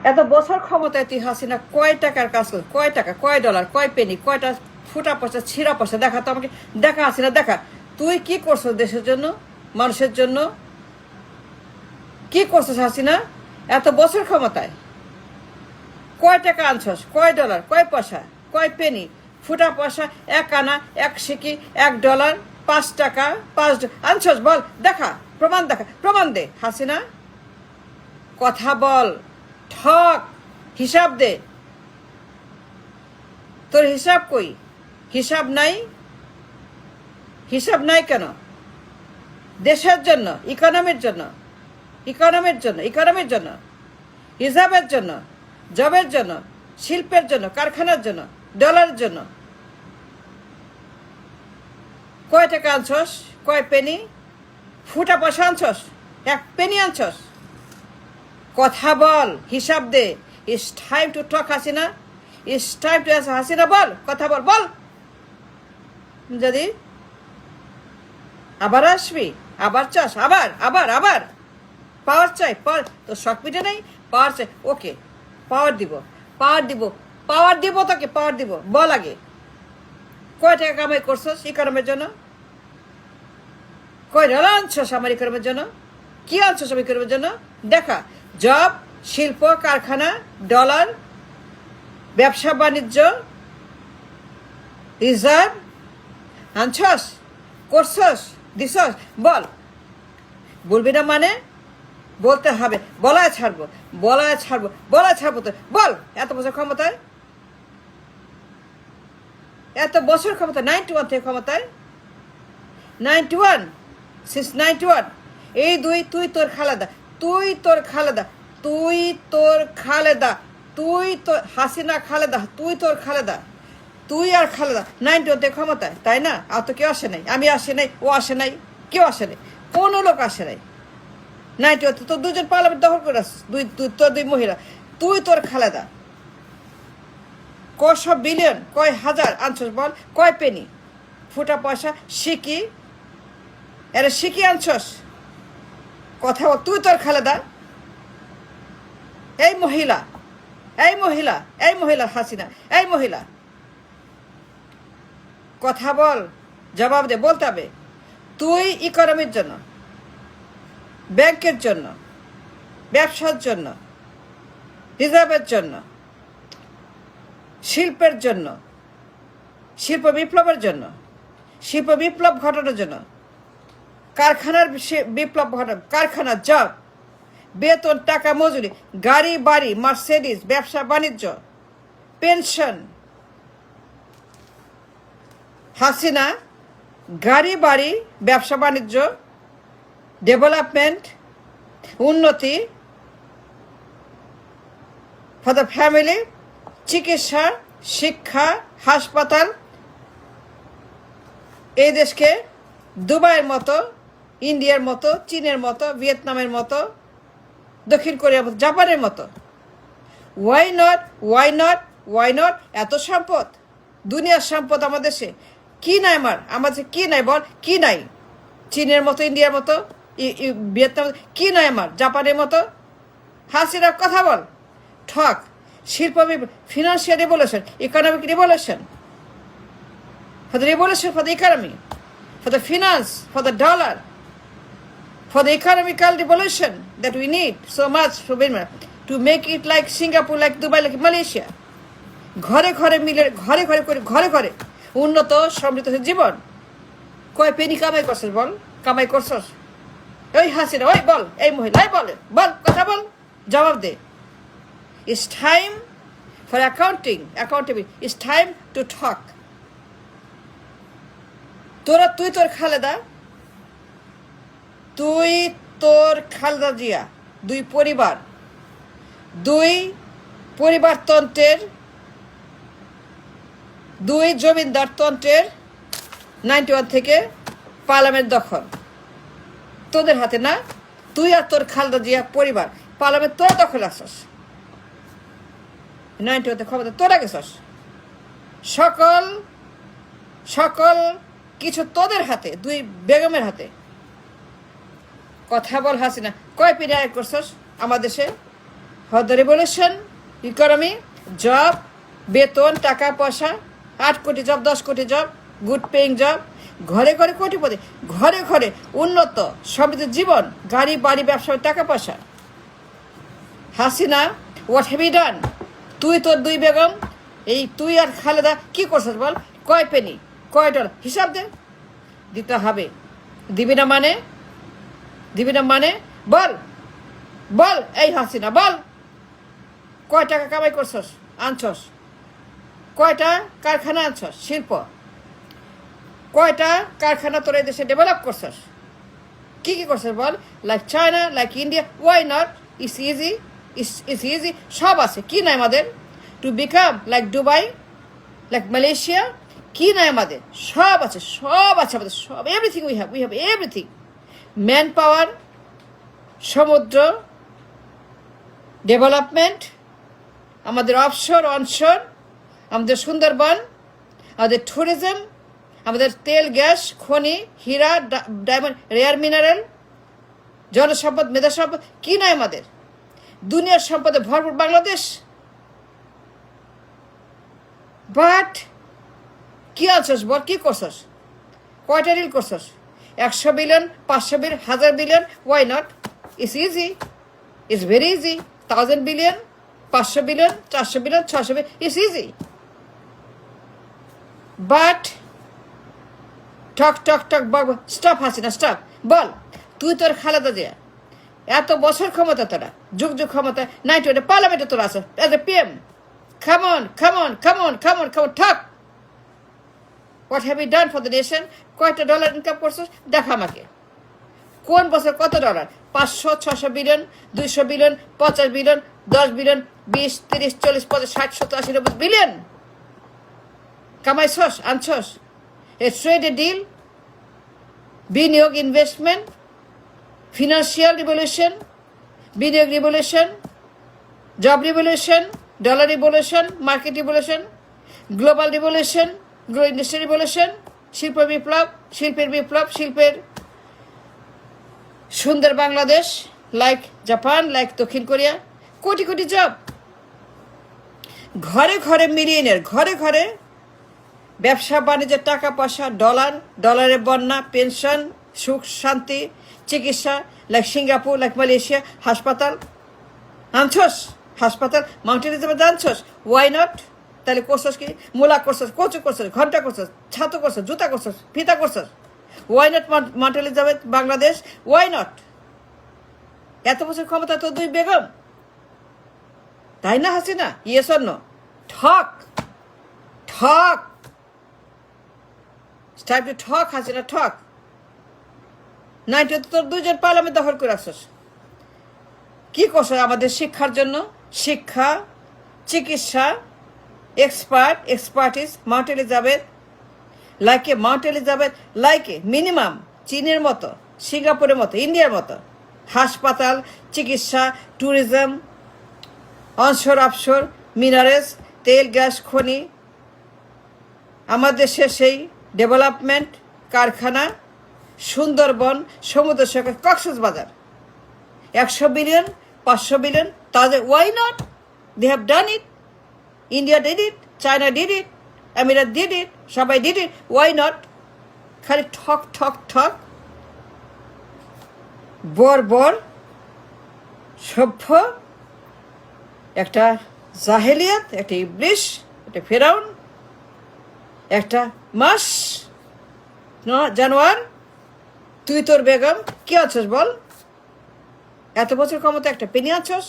এত বছর ক্ষমতায় তুই হাসিনা কয় টাকার কাজ কর, কয় টাকা, কয় ডলার, কয় পেনি, কয়টা ফুটা পয়সা, ছিঁড়া পয়সা, দেখা তো আমাকে, দেখা হাসিনা দেখা। তুই কি করছো দেশের জন্য, মানুষের জন্য? কি করছিস হাসিনা এত বছর ক্ষমতায়? কয় টাকা আনছস, কয় ডলার, কয় পয়সা, কয় পেনি, ফুটা পয়সা, 1 আনা, 1 সিকি, 1 ডলার, 5 টাকা, 5 আনছস? বল, দেখা, প্রমাণ দেখা, প্রমাণ দে হাসিনা। কথা বল, ঠক, হিসাব দে। তোর হিসাব কই? হিসাব নাই। হিসাব নাই কেন? দেশের জন্য, ইকোনমির জন্য, ইকোনমির জন্য, ইকোনমির জন্য, হিসাবের জন্য, জবের জন্য, শিল্পের জন্য, কারখানার জন্য, ডলারের জন্য। কয় টাকা আনছস, কয় পেনি, ফুটা পয়সা আনছস, 1 পেনি আনছস? কথা বল, হিসাব দে। It's time to talk Hasina, it's time to Hasina. বল, কথা বল, বল। যদি আবার আসবি, আবার চাস, আবার আবার আবার পাওয়ার চাই, পাওয়ার তোর শখ মিটে নেই, পাওয়ার চাই। ওকে, পাওয়ার দিব, পাওয়ার দিব, পাওয়ার দিব তোকে, পাওয়ার দিব। বল আগে কয় টাকা কামাই করছস ইকোনমির জন্য? কয় ডলার আনছস আমার ইকোনমির জন্য? কি আনছস আমার ইকোনমির জন্য? দেখা। জব, শিল্প, কারখানা, ডলার, ব্যবসা বাণিজ্য, রিজার্ভ আনছস, করছস, দিছস? বল। বলবি না মানে? বলতে হবে। বলায় ছাড়বো, বলায় ছাড়বো, বলায় ছাড়বো তো। বল, এত বছর ক্ষমতায়, এত বছর ক্ষমতা, 91 থেকে ক্ষমতায়, 91, সিন্স 91। এই দুই, তুই তোর খালেদা, তুই তোর খালেদা, তুই তোর খালেদা, তুই তোর হাসিনা খালেদা, তুই তোর খালেদা, তুই আর খালেদা 91 থেকে ক্ষমতায়, তাই না? আর তো কেউ আসে নাই, আমি আসে নাই, ও আসে নাই, কেউ আসে নাই, কোনো লোক আসে নাই। 91 তোর 2জন পার্লামেন্ট দখল করে আসছিস, তোর 2 মহিলা, তুই তোর খালেদা। কয়শো বিলিয়ন, কয় হাজার আনছস বল? কয় পেনি, ফুটা পয়সা, সিকি, এরা সিকি আনছস? কথা বল, তুই তোর খালেদা। এই মহিলা, এই মহিলা, এই মহিলা হাসিনা, এই মহিলা, কথা বল, জবাব দে, বলতে হবে। তুই ইকোনমির জন্য, ব্যাংকের জন্য, ব্যবসার জন্য, রিজার্ভের জন্য, শিল্পের জন্য, শিল্প বিপ্লবের জন্য, শিল্প বিপ্লব ঘটানোর জন্য, কারখানার বিপ্লব ঘটানো, কারখানার জব, বেতন, টাকা, মজুরি, গাড়ি বাড়ি, মার্সিডিজ, ব্যবসা বাণিজ্য, পেনশন। হাসিনা গাড়ি বাড়ি, ব্যবসা বাণিজ্য, ডেভেলপমেন্ট, উন্নতি ফর দ্য ফ্যামিলি, চিকিৎসা, শিক্ষা, হাসপাতাল। এই দেশকে দুবাইয়ের মতো, ইন্ডিয়ার মতো, চীনের মতো, ভিয়েতনামের মতো, দক্ষিণ কোরিয়ার মতো, জাপানের মতো। Why not, why not, why not? এত সম্পদ, দুনিয়ার সম্পদ আমার দেশে। কি নাই আমার, আমাদের কি নাই বল? কি নাই? চীনের মতো, ইন্ডিয়ার মতো, ভিয়েতনাম, কি নাই আমার? জাপানের মতো। হাসিনা কথা বল, ঠক। শিল্প, financial revolution, economic revolution, for the revolution, for the economy, for the finance, for the dollar, for the economical revolution that we need so much for Myanmar, to make it like Singapore, like Dubai, like Malaysia. ঘরে ঘরে মিলে, ঘরে ঘরে করে, ঘরে ঘরে উন্নত সমৃদ্ধ জীবন। কয় পেনি কামাই করছিস বল? কামাই করছস? ওই হাসিনা, ওই বল, এই মহিলা, বল, বল, কথা বল, জবাব দে। It's time for accounting, accountability. It's time to talk. তোরা, তুই তোর খালেদা, তুই তোর খালেদা জিয়া, 2 পরিবার, 2 পরিবারতন্ত্রের, 2 জমিদারতন্ত্রের 91 থেকে পার্লামেন্ট দখল তোদের হাতে না? তুই আর তোর খালেদা জিয়া পরিবার পার্লামেন্ট তোরা দখল আসছস, 91 ক্ষমতা তোরা গেছস। সকল সকল কিছু তোদের হাতে, 2 বেগমের হাতে। কথা বল হাসিনা, কয় পেনি আয় করছস আমার দেশে? For the revolution economy, job, বেতন, টাকা পয়সা, 8 কোটি জব, 10 কোটি জব, গুড পেইং জব, ঘরে ঘরে কোটিপতি, ঘরে ঘরে উন্নত সমৃদ্ধ জীবন, গাড়ি বাড়ি, ব্যবসা, টাকা পয়সা। Hasina, what have you done? তুই তোর 2 বেগম, এই তুই আর খালেদা কি করছিস বল? কয় পেনি, কয় ডলার হিসাব দে। দিতে হবে। দিবি না মানে? দিবি না মানে? বল বল, এই হাসিনা বল, কয় টাকা কামাই করছস, আনছস? কয়টা কারখানা আনছস, শিল্প? কয়টা কারখানা তোর এই দেশে ডেভেলপ করছস? কি কি করছস বল? Like China, like India, why not? It's easy, it's easy, সব আছে। কি নাই আমাদের? To become like Dubai, like Malaysia, কি নাই আমাদের? সব আছে, সব আছে আমাদের, সব, everything we have everything. Man power, সমুদ্র, ডেভেলপমেন্ট, আমাদের অফশোর অনশোর, আমাদের সুন্দরবন, আমাদের ট্যুরিজম, আমাদের তেল, গ্যাস, খনি, হীরা, ডায়মন্ড, রেয়ার মিনারেল, জনসম্পদ, মেধা সম্পদ, কি নাই আমাদের? দুনিয়ার সম্পদে ভরপুর বাংলাদেশ। বাট কি আনছস বল? কি করছস? কয়টা রিল করছস? 100 billion, 500 billion, 1000 billion, why not? It's easy, it's very easy. 1000 billion, 500 billion, 400 billion, 600 billion, it's easy. But talk talk talk বক, স্টপ হাসিনা, স্টপ। বল, তুই তোর খালেদা জিয়া, এত বছর ক্ষমতা, তোরা যুগ যুগ ক্ষমতা, 90 পার্লামেন্টে তোরা আছো এজ এ পিএম। খামন খামন খামন খামন খামন, ঠক। What have you done for the nation? কয়টা ডলার ইনকাম করছিস দেখা আমাকে। কোন বছর কত dollar? 500, 600 billion, 200 billion, 50 billion, 10 billion, 20, 30, 40, 50, 60, 70, 80, 90 billion কামাইছস, আনছস। এ ট্রেড, এ ডিল, বিনিয়োগ, ইনভেস্টমেন্ট, ফিনান্সিয়াল রিভলিউশন, বিনিয়োগ revolution, job revolution, dollar revolution, market revolution, global revolution, industry revolution, শিল্প বিপ্লব, শিল্পের বিপ্লব, শিল্পের সুন্দর বাংলাদেশ, লাইক জাপান, লাইক দক্ষিণ কোরিয়া, কোটি কোটি জব, ঘরে ঘরে মিলিয়নের, ঘরে ঘরে ব্যবসা বাণিজ্যের টাকা পয়সা, ডলার, ডলারের বন্যা, পেনশন, সুখ শান্তি, চিকিৎসা, লাইক সিঙ্গাপুর, লাইক মালয়েশিয়া, হাসপাতাল আনছস, হাসপাতাল, মাউন্ট এলিজাবেথ আনছস, ওয়াই নট? তাহলে করছস কি? মূলা করছস, কচু করছস, ঘন্টা করছস, ছাতু করছস, জুতা করছস, ফিতা করছস, why not Mount Elizabeth Bangladesh? Why not? এত বছর ক্ষমতা তো 2 বেগম, তাই না হাসিনা? Yes or no? ঠক ঠক, টাইম টু ঠক হাসিনা, ঠক। 90 তোর 2 জন পার্লামেন্ট দখল করে আসছস। কি করছ আমাদের শিক্ষার জন্য? শিক্ষা, চিকিৎসা, এক্সপার্টিস, মাউন্ট এলিজাবেথ, লাইকে মাউন্ট এলিজাবেথ, লাইকে মিনিমাম চীনের মতো, সিঙ্গাপুরের মতো, ইন্ডিয়ার মতো, হাসপাতাল, চিকিৎসা, ট্যুরিজম, অনশোর অফশোর, মিনারেলস, তেল, গ্যাস, খনি, আমাদের দেশে সেই ডেভেলপমেন্ট, কারখানা, সুন্দরবন, সমুদ্র সৈকত, কক্সবাজার, 100 বিলিয়ন, 500 বিলিয়ন, তাদের why not? They have done it. India did it, China did it, America did it, সবাই ডিড ইট, ওয়াই নট? খালি ঠক ঠক ঠক, বর সভ্য, একটা জাহেলিয়াত, একটা ইবলিশ, একটা ফেরাউন, একটা মাস জানোয়ার। তুই তোর বেগম কি আছস বল? এত বছর ক্ষমতা একটা পেনি আছস?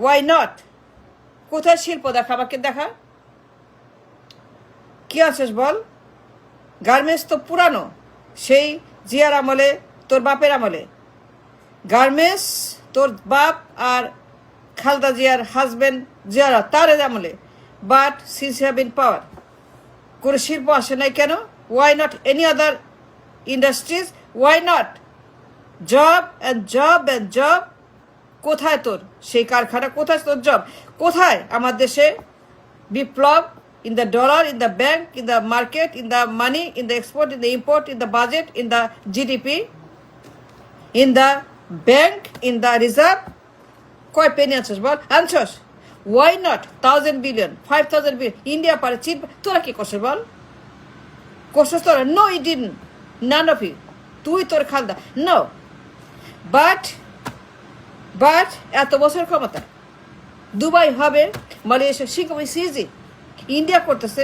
Why not? কোথায় শিল্প দেখা আমাকে, দেখা। কি আছস বল? গার্মেন্টস তো পুরানো, সেই জিয়ার আমলে, তোর বাপের আমলে। গার্মেন্টস তোর বাপ আর খালদা জিয়ার হাজবেন্ড জিয়ারা, তার আমলে। But since have been power, কোনো শিল্প আসে নাই কেন? Why not any other industries? Why not? Job and job and job. কোথায় তোর সেই কারখানা? কোথায় তোর জব? কোথায় আমার দেশে বিপ্লব? In the dollar, in the bank, in the market, in the money, in the export, in the import, in the budget, in the GDP, in the bank, in the reserve, কয় penny আনছস বল, আনছস? Why not 1000 billion 5000 billion India পারে, চীন, তোরা কি করছিস বল? করছিস তোরা? No it didn't, none of you, তুই তোর খালদা, নো। বাট এত বছর ক্ষমতা, দুবাই হবে, মালয়েশিয়া, সিঙ্গাপুর, সিজি, ইন্ডিয়া করতেছে,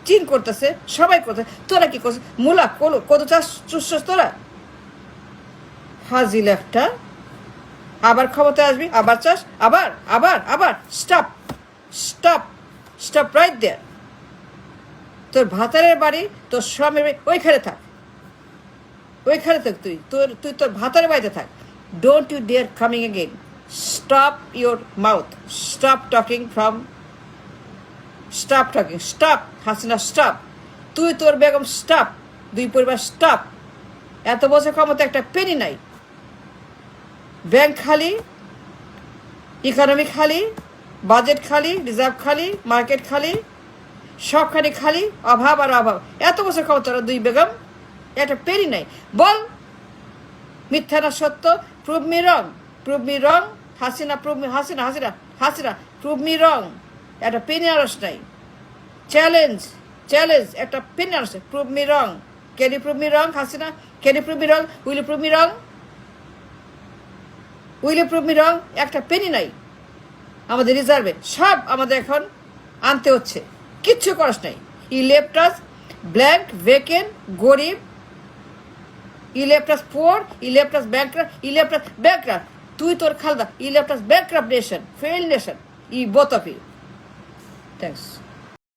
চীন করতেছে, সবাই করতেছে, তোরা কি করছিস? মূলা কত চাষ চুষছস তোরা? ফাজিল একটা। আবার ক্ষমতায় আসবি, আবার চাস, আবার আবার আবার। স্টপ স্টপ স্টপ রাইট দেয়ার। তোর ভাতারের বাড়ি, তোর স্বামীর বাড়ি ওইখানে থাক, ওইখানে থাক, তুই তোর ভাতারের বাড়িতে থাক। Don't you dare coming again. Stop your mouth, stop talking from, stop talking, stop Hasina, stop. তুই তোর বেগম স্টপ, দুই পরিবার স্টপ। এত বছর ক্ষমতা একটা পেনি নাই। ব্যাংক খালি, ইকোনমি খালি, বাজেট খালি, রিজার্ভ খালি, মার্কেট খালি, সবখানে খালি, অভাব আর অভাব। এত বছর ক্ষমতা দুই বেগম, একটা পেনি নাই। বল মিথ্যা না সত্য? Prove me wrong, prove me wrong. Hasina prove me, Hasina Hasina Hasina prove me wrong. একটা পেনি আরস নাই। চ্যালেঞ্জ চ্যালেঞ্জ, একটা পেনি আরস, prove me wrong. Can you prove me wrong Hasina? Can you prove me wrong? Will you prove me wrong? Will you prove me wrong? একটা penny নাই আমাদের রিজার্ভে, সব আমাদের এখন আনতে হচ্ছে। কিচ্ছু করাস নাই। He left us blank, vacant, গরিব। He left us poor, he left us bankrupt, he left us bankrupt. তুই তোর Khaleda, he left us bankrupt nation, fail nation, he both of you. Thanks.